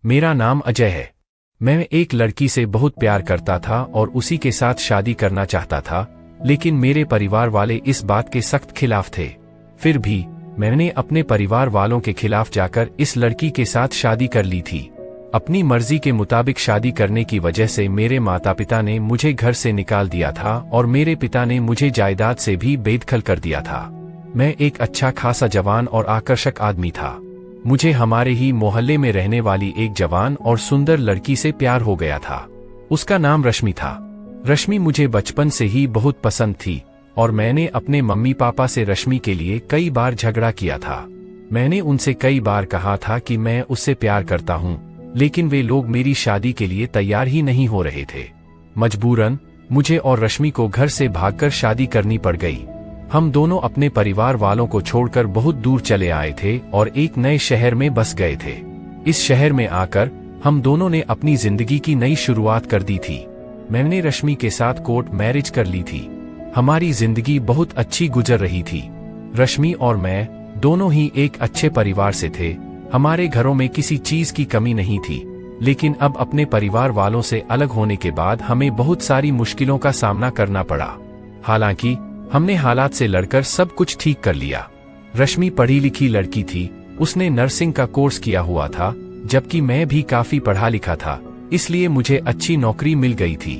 मेरा नाम अजय है। मैं एक लड़की से बहुत प्यार करता था और उसी के साथ शादी करना चाहता था, लेकिन मेरे परिवार वाले इस बात के सख्त खिलाफ थे। फिर भी मैंने अपने परिवार वालों के खिलाफ जाकर इस लड़की के साथ शादी कर ली थी। अपनी मर्जी के मुताबिक शादी करने की वजह से मेरे माता पिता ने मुझे घर से निकाल दिया था और मेरे पिता ने मुझे जायदाद से भी बेदखल कर दिया था। मैं एक अच्छा खासा जवान और आकर्षक आदमी था। मुझे हमारे ही मोहल्ले में रहने वाली एक जवान और सुंदर लड़की से प्यार हो गया था। उसका नाम रश्मि था। रश्मि मुझे बचपन से ही बहुत पसंद थी और मैंने अपने मम्मी पापा से रश्मि के लिए कई बार झगड़ा किया था। मैंने उनसे कई बार कहा था कि मैं उससे प्यार करता हूँ, लेकिन वे लोग मेरी शादी के लिए तैयार ही नहीं हो रहे थे। मजबूरन मुझे और रश्मि को घर से भागकर शादी करनी पड़ गई। हम दोनों अपने परिवार वालों को छोड़कर बहुत दूर चले आए थे और एक नए शहर में बस गए थे। इस शहर में आकर हम दोनों ने अपनी जिंदगी की नई शुरुआत कर दी थी। मैंने रश्मि के साथ कोर्ट मैरिज कर ली थी। हमारी जिंदगी बहुत अच्छी गुजर रही थी। रश्मि और मैं दोनों ही एक अच्छे परिवार से थे। हमारे घरों में किसी चीज की कमी नहीं थी, लेकिन अब अपने परिवार वालों से अलग होने के बाद हमें बहुत सारी मुश्किलों का सामना करना पड़ा। हालांकि हमने हालात से लड़कर सब कुछ ठीक कर लिया। रश्मि पढ़ी लिखी लड़की थी। उसने नर्सिंग का कोर्स किया हुआ था, जबकि मैं भी काफी पढ़ा लिखा था, इसलिए मुझे अच्छी नौकरी मिल गई थी।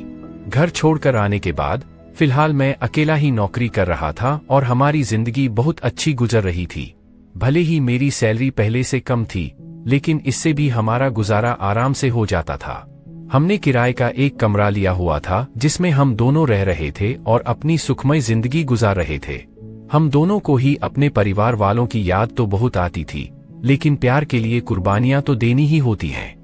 घर छोड़कर आने के बाद फिलहाल मैं अकेला ही नौकरी कर रहा था और हमारी जिंदगी बहुत अच्छी गुजर रही थी। भले ही मेरी सैलरी पहले से कम थी, लेकिन इससे भी हमारा गुजारा आराम से हो जाता था। हमने किराए का एक कमरा लिया हुआ था जिसमें हम दोनों रह रहे थे और अपनी सुखमय जिंदगी गुजार रहे थे। हम दोनों को ही अपने परिवार वालों की याद तो बहुत आती थी, लेकिन प्यार के लिए कुर्बानियां तो देनी ही होती हैं।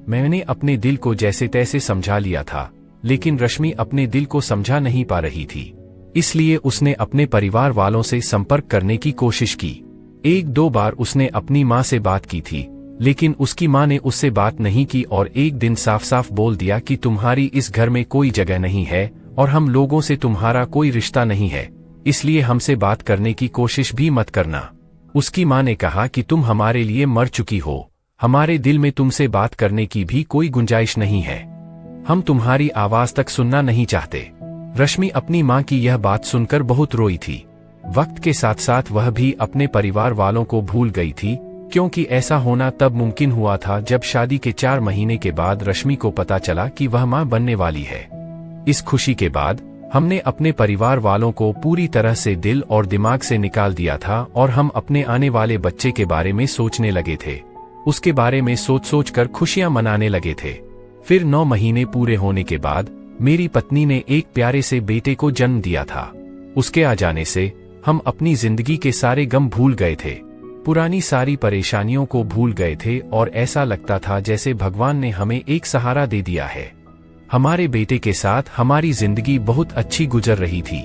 मैंने अपने दिल को जैसे तैसे समझा लिया था, लेकिन रश्मि अपने दिल को समझा नहीं पा रही थी। इसलिए उसने अपने परिवार वालों से संपर्क करने की कोशिश की। एक दो बार उसने अपनी माँ से बात की थी, लेकिन उसकी माँ ने उससे बात नहीं की और एक दिन साफ साफ बोल दिया कि तुम्हारी इस घर में कोई जगह नहीं है और हम लोगों से तुम्हारा कोई रिश्ता नहीं है, इसलिए हमसे बात करने की कोशिश भी मत करना। उसकी माँ ने कहा कि तुम हमारे लिए मर चुकी हो, हमारे दिल में तुमसे बात करने की भी कोई गुंजाइश नहीं है, हम तुम्हारी आवाज तक सुनना नहीं चाहते। रश्मि अपनी माँ की यह बात सुनकर बहुत रोई थी। वक्त के साथ साथ वह भी अपने परिवार वालों को भूल गई थी, क्योंकि ऐसा होना तब मुमकिन हुआ था जब शादी के 4 महीने के बाद रश्मि को पता चला कि वह मां बनने वाली है। इस खुशी के बाद हमने अपने परिवार वालों को पूरी तरह से दिल और दिमाग से निकाल दिया था और हम अपने आने वाले बच्चे के बारे में सोचने लगे थे। उसके बारे में सोच सोच कर खुशियां मनाने लगे थे। फिर 9 महीने पूरे होने के बाद मेरी पत्नी ने एक प्यारे से बेटे को जन्म दिया था। उसके आ जाने से हम अपनी जिंदगी के सारे गम भूल गए थे, पुरानी सारी परेशानियों को भूल गए थे और ऐसा लगता था जैसे भगवान ने हमें एक सहारा दे दिया है। हमारे बेटे के साथ हमारी जिंदगी बहुत अच्छी गुजर रही थी।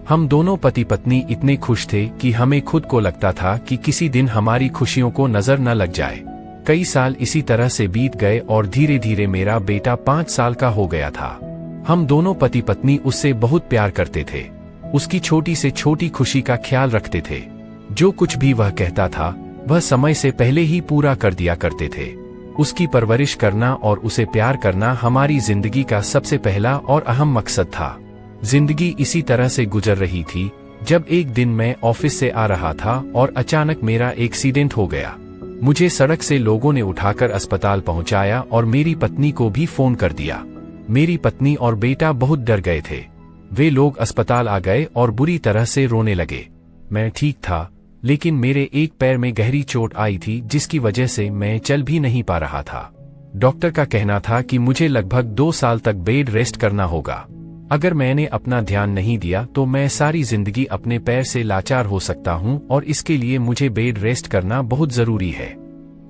हम दोनों पति पत्नी इतने खुश थे कि हमें खुद को लगता था कि किसी दिन हमारी खुशियों को नजर न लग जाए। कई साल इसी तरह से बीत गए और धीरे धीरे मेरा बेटा 5 साल का हो गया था। हम दोनों पति पत्नी उससे बहुत प्यार करते थे, उसकी छोटी से छोटी खुशी का ख्याल रखते थे। जो कुछ भी वह कहता था वह समय से पहले ही पूरा कर दिया करते थे। उसकी परवरिश करना और उसे प्यार करना हमारी जिंदगी का सबसे पहला और अहम मकसद था। जिंदगी इसी तरह से गुजर रही थी जब एक दिन मैं ऑफिस से आ रहा था और अचानक मेरा एक्सीडेंट हो गया। मुझे सड़क से लोगों ने उठाकर अस्पताल पहुंचाया और मेरी पत्नी को भी फोन कर दिया। मेरी पत्नी और बेटा बहुत डर गए थे। वे लोग अस्पताल आ गए और बुरी तरह से रोने लगे। मैं ठीक था, लेकिन मेरे एक पैर में गहरी चोट आई थी जिसकी वजह से मैं चल भी नहीं पा रहा था। डॉक्टर का कहना था कि मुझे लगभग 2 साल तक बेड रेस्ट करना होगा। अगर मैंने अपना ध्यान नहीं दिया तो मैं सारी जिंदगी अपने पैर से लाचार हो सकता हूं और इसके लिए मुझे बेड रेस्ट करना बहुत जरूरी है।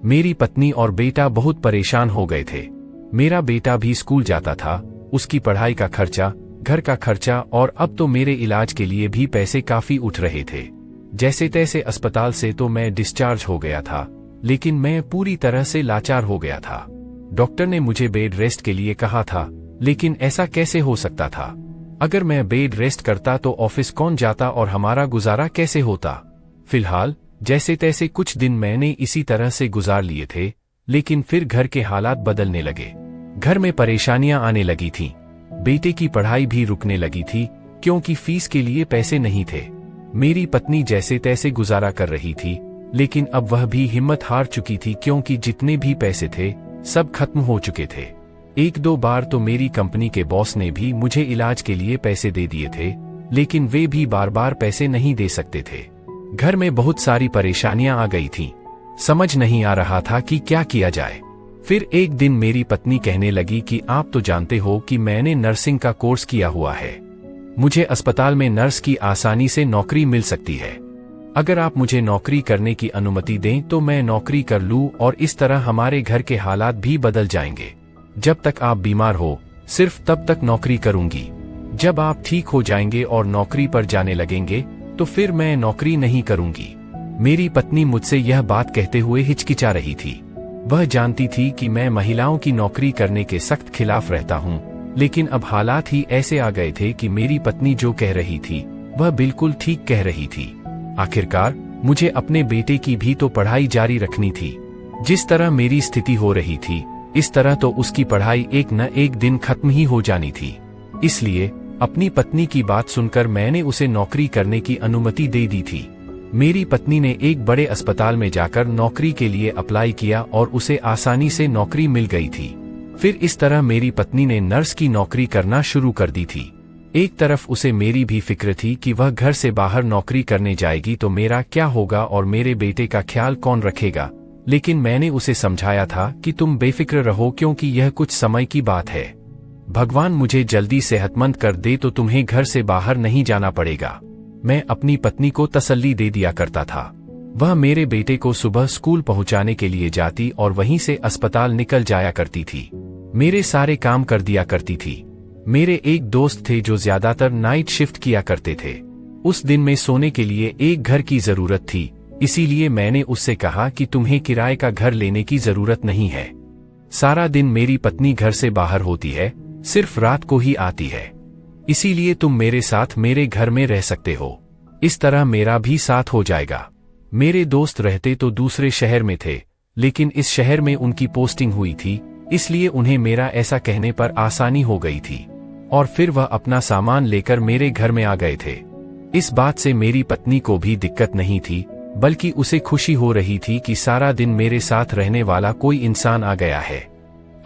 मेरी पत्नी और बेटा बहुत परेशान हो गए थे। मेरा बेटा भी स्कूल जाता था, उसकी पढ़ाई का खर्चा, घर का खर्चा और अब तो मेरे इलाज के लिए भी पैसे काफी उठ रहे थे। जैसे तैसे अस्पताल से तो मैं डिस्चार्ज हो गया था, लेकिन मैं पूरी तरह से लाचार हो गया था। डॉक्टर ने मुझे बेड रेस्ट के लिए कहा था, लेकिन ऐसा कैसे हो सकता था? अगर मैं बेड रेस्ट करता तो ऑफिस कौन जाता और हमारा गुजारा कैसे होता? फिलहाल जैसे तैसे कुछ दिन मैंने इसी तरह से गुजार लिए थे, लेकिन फिर घर के हालात बदलने लगे। घर में परेशानियां आने लगी थीं। बेटे की पढ़ाई भी रुकने लगी थी क्योंकि फीस के लिए पैसे नहीं थे। मेरी पत्नी जैसे तैसे गुजारा कर रही थी, लेकिन अब वह भी हिम्मत हार चुकी थी क्योंकि जितने भी पैसे थे सब खत्म हो चुके थे। एक दो बार तो मेरी कंपनी के बॉस ने भी मुझे इलाज के लिए पैसे दे दिए थे, लेकिन वे भी बार बार पैसे नहीं दे सकते थे। घर में बहुत सारी परेशानियां आ गई थीं। समझ नहीं आ रहा था कि क्या किया जाए। फिर एक दिन मेरी पत्नी कहने लगी कि आप तो जानते हो कि मैंने नर्सिंग का कोर्स किया हुआ है। मुझे अस्पताल में नर्स की आसानी से नौकरी मिल सकती है। अगर आप मुझे नौकरी करने की अनुमति दें तो मैं नौकरी कर लूं और इस तरह हमारे घर के हालात भी बदल जाएंगे। जब तक आप बीमार हो सिर्फ तब तक नौकरी करूंगी। जब आप ठीक हो जाएंगे और नौकरी पर जाने लगेंगे तो फिर मैं नौकरी नहीं करूंगी। मेरी पत्नी मुझसे यह बात कहते हुए हिचकिचा रही थी। वह जानती थी कि मैं महिलाओं की नौकरी करने के सख्त खिलाफ रहता हूं, लेकिन अब हालात ही ऐसे आ गए थे कि मेरी पत्नी जो कह रही थी वह बिल्कुल ठीक कह रही थी। आखिरकार मुझे अपने बेटे की भी तो पढ़ाई जारी रखनी थी। जिस तरह मेरी स्थिति हो रही थी इस तरह तो उसकी पढ़ाई एक न एक दिन खत्म ही हो जानी थी। इसलिए अपनी पत्नी की बात सुनकर मैंने उसे नौकरी करने की अनुमति दे दी थी। मेरी पत्नी ने एक बड़े अस्पताल में जाकर नौकरी के लिए अप्लाई किया और उसे आसानी से नौकरी मिल गई थी। फिर इस तरह मेरी पत्नी ने नर्स की नौकरी करना शुरू कर दी थी। एक तरफ उसे मेरी भी फिक्र थी कि वह घर से बाहर नौकरी करने जाएगी तो मेरा क्या होगा और मेरे बेटे का ख्याल कौन रखेगा, लेकिन मैंने उसे समझाया था कि तुम बेफिक्र रहो क्योंकि यह कुछ समय की बात है। भगवान मुझे जल्दी सेहतमंद कर दे तो तुम्हें घर से बाहर नहीं जाना पड़ेगा। मैं अपनी पत्नी को तसल्ली दे दिया करता था। वह मेरे बेटे को सुबह स्कूल पहुंचाने के लिए जाती और वहीं से अस्पताल निकल जाया करती थी। मेरे सारे काम कर दिया करती थी। मेरे एक दोस्त थे जो ज्यादातर नाइट शिफ्ट किया करते थे। उस दिन में सोने के लिए एक घर की जरूरत थी, इसीलिए मैंने उससे कहा कि तुम्हें किराए का घर लेने की जरूरत नहीं है। सारा दिन मेरी पत्नी घर से बाहर होती है, सिर्फ रात को ही आती है। इसीलिए तुम मेरे साथ मेरे घर में रह सकते हो। इस तरह मेरा भी साथ हो जाएगा। मेरे दोस्त रहते तो दूसरे शहर में थे, लेकिन इस शहर में उनकी पोस्टिंग हुई थी, इसलिए उन्हें मेरा ऐसा कहने पर आसानी हो गई थी और फिर वह अपना सामान लेकर मेरे घर में आ गए थे। इस बात से मेरी पत्नी को भी दिक्कत नहीं थी, बल्कि उसे खुशी हो रही थी कि सारा दिन मेरे साथ रहने वाला कोई इंसान आ गया है।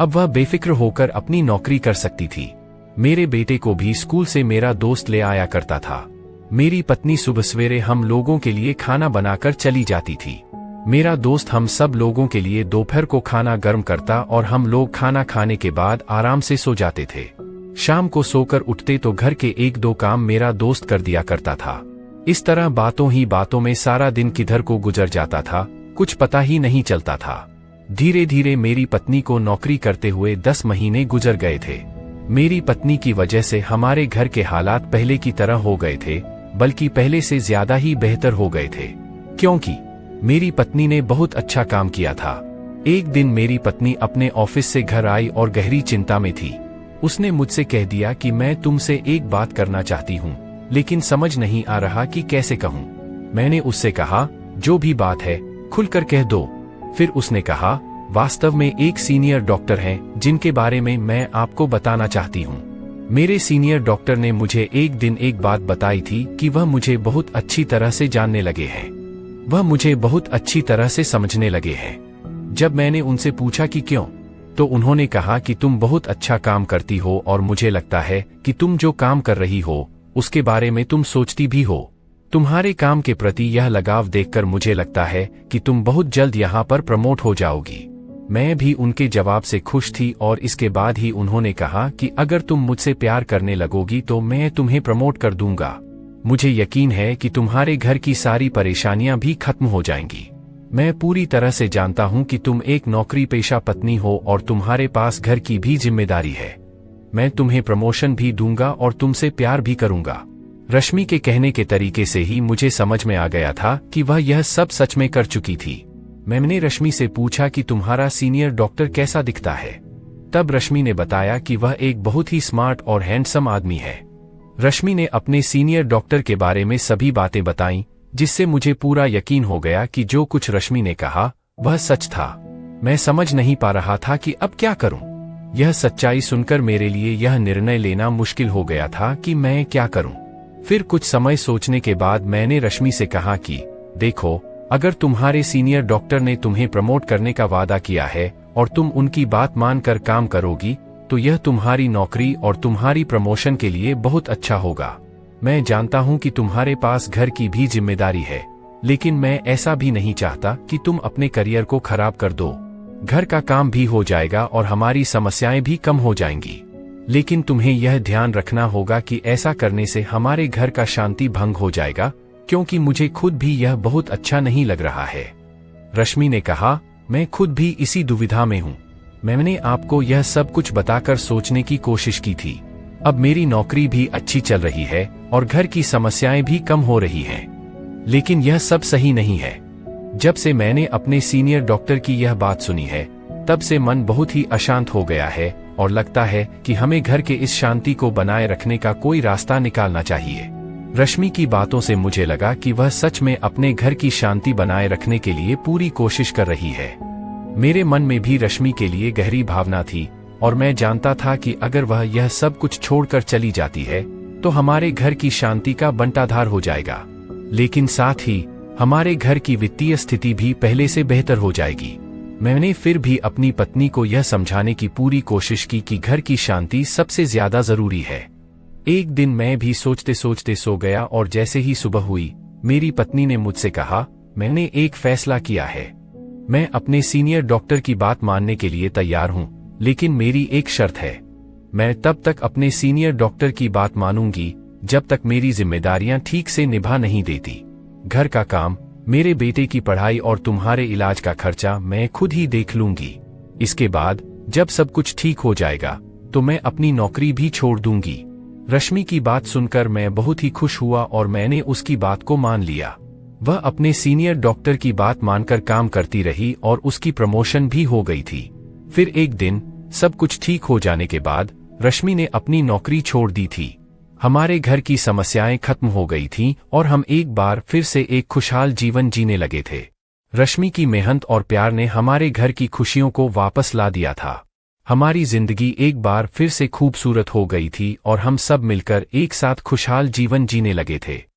अब वह बेफिक्र होकर अपनी नौकरी कर सकती थी। मेरे बेटे को भी स्कूल से मेरा दोस्त ले आया करता था। मेरी पत्नी सुबह सवेरे हम लोगों के लिए खाना बनाकर चली जाती थी। मेरा दोस्त हम सब लोगों के लिए दोपहर को खाना गर्म करता और हम लोग खाना खाने के बाद आराम से सो जाते थे। शाम को सोकर उठते तो घर के एक दो काम मेरा दोस्त कर दिया करता था। इस तरह बातों ही बातों में सारा दिन किधर को गुजर जाता था, कुछ पता ही नहीं चलता था। धीरे धीरे मेरी पत्नी को नौकरी करते हुए 10 महीने गुजर गए थे। मेरी पत्नी की वजह से हमारे घर के हालात पहले की तरह हो गए थे, बल्कि पहले से ज्यादा ही बेहतर हो गए थे, क्योंकि मेरी पत्नी ने बहुत अच्छा काम किया था। एक दिन मेरी पत्नी अपने ऑफिस से घर आई और गहरी चिंता में थी। उसने मुझसे कह दिया कि मैं तुमसे एक बात करना चाहती हूँ, लेकिन समझ नहीं आ रहा कि कैसे कहूँ। मैंने उससे कहा, जो भी बात है खुलकर कह दो। फिर उसने कहा, वास्तव में एक सीनियर डॉक्टर हैं जिनके बारे में मैं आपको बताना चाहती हूँ। मेरे सीनियर डॉक्टर ने मुझे एक दिन एक बात बताई थी कि वह मुझे बहुत अच्छी तरह से जानने लगे हैं। वह मुझे बहुत अच्छी तरह से समझने लगे हैं। जब मैंने उनसे पूछा कि क्यों, तो उन्होंने कहा कि तुम बहुत अच्छा काम करती हो और मुझे लगता है कि तुम जो काम कर रही हो उसके बारे में तुम सोचती भी हो। तुम्हारे काम के प्रति यह लगाव देखकर मुझे लगता है कि तुम बहुत जल्द यहाँ पर प्रमोट हो जाओगी। मैं भी उनके जवाब से खुश थी और इसके बाद ही उन्होंने कहा कि अगर तुम मुझसे प्यार करने लगोगी तो मैं तुम्हें प्रमोट कर दूंगा। मुझे यकीन है कि तुम्हारे घर की सारी परेशानियां भी खत्म हो जाएंगी। मैं पूरी तरह से जानता हूं कि तुम एक नौकरी पेशा पत्नी हो और तुम्हारे पास घर की भी जिम्मेदारी है। मैं तुम्हें प्रमोशन भी दूंगा और तुमसे प्यार भी करूंगा। रश्मि के कहने के तरीके से ही मुझे समझ में आ गया था कि वह यह सब सच में कर चुकी थी। मैंने रश्मि से पूछा कि तुम्हारा सीनियर डॉक्टर कैसा दिखता है। तब रश्मि ने बताया कि वह एक बहुत ही स्मार्ट और हैंडसम आदमी है। रश्मि ने अपने सीनियर डॉक्टर के बारे में सभी बातें बताईं, जिससे मुझे पूरा यकीन हो गया कि जो कुछ रश्मि ने कहा वह सच था। मैं समझ नहीं पा रहा था कि अब क्या करूं। यह सच्चाई सुनकर मेरे लिए यह निर्णय लेना मुश्किल हो गया था कि मैं क्या करूं। फिर कुछ समय सोचने के बाद मैंने रश्मि से कहा कि देखो, अगर तुम्हारे सीनियर डॉक्टर ने तुम्हें प्रमोट करने का वादा किया है और तुम उनकी बात मानकर काम करोगी, तो यह तुम्हारी नौकरी और तुम्हारी प्रमोशन के लिए बहुत अच्छा होगा। मैं जानता हूं कि तुम्हारे पास घर की भी जिम्मेदारी है, लेकिन मैं ऐसा भी नहीं चाहता कि तुम अपने करियर को खराब कर दो। घर का काम भी हो जाएगा और हमारी समस्याएं भी कम हो जाएंगी, लेकिन तुम्हें यह ध्यान रखना होगा कि ऐसा करने से हमारे घर का शांति भंग हो जाएगा, क्योंकि मुझे खुद भी यह बहुत अच्छा नहीं लग रहा है। रश्मि ने कहा, मैं खुद भी इसी दुविधा में हूँ। मैंने आपको यह सब कुछ बताकर सोचने की कोशिश की थी। अब मेरी नौकरी भी अच्छी चल रही है और घर की समस्याएं भी कम हो रही हैं, लेकिन यह सब सही नहीं है। जब से मैंने अपने सीनियर डॉक्टर की यह बात सुनी है, तब से मन बहुत ही अशांत हो गया है और लगता है कि हमें घर के इस शांति को बनाए रखने का कोई रास्ता निकालना चाहिए। रश्मि की बातों से मुझे लगा कि वह सच में अपने घर की शांति बनाए रखने के लिए पूरी कोशिश कर रही है। मेरे मन में भी रश्मि के लिए गहरी भावना थी और मैं जानता था कि अगर वह यह सब कुछ छोड़कर चली जाती है तो हमारे घर की शांति का बंटाधार हो जाएगा, लेकिन साथ ही हमारे घर की वित्तीय स्थिति भी पहले से बेहतर हो जाएगी। मैंने फिर भी अपनी पत्नी को यह समझाने की पूरी कोशिश की कि घर की शांति सबसे ज्यादा जरूरी है। एक दिन मैं भी सोचते सोचते सो गया और जैसे ही सुबह हुई, मेरी पत्नी ने मुझसे कहा, मैंने एक फैसला किया है। मैं अपने सीनियर डॉक्टर की बात मानने के लिए तैयार हूं, लेकिन मेरी एक शर्त है। मैं तब तक अपने सीनियर डॉक्टर की बात मानूंगी जब तक मेरी जिम्मेदारियां ठीक से निभा नहीं देती। घर का काम, मेरे बेटे की पढ़ाई और तुम्हारे इलाज का खर्चा मैं खुद ही देख लूंगी। इसके बाद जब सब कुछ ठीक हो जाएगा तो मैं अपनी नौकरी भी छोड़ दूंगी। रश्मि की बात सुनकर मैं बहुत ही खुश हुआ और मैंने उसकी बात को मान लिया। वह अपने सीनियर डॉक्टर की बात मानकर काम करती रही और उसकी प्रमोशन भी हो गई थी। फिर एक दिन सब कुछ ठीक हो जाने के बाद रश्मि ने अपनी नौकरी छोड़ दी थी। हमारे घर की समस्याएं खत्म हो गई थीं और हम एक बार फिर से एक खुशहाल जीवन जीने लगे थे। रश्मि की मेहनत और प्यार ने हमारे घर की खुशियों को वापस ला दिया था। हमारी जिंदगी एक बार फिर से खूबसूरत हो गई थी और हम सब मिलकर एक साथ खुशहाल जीवन जीने लगे थे।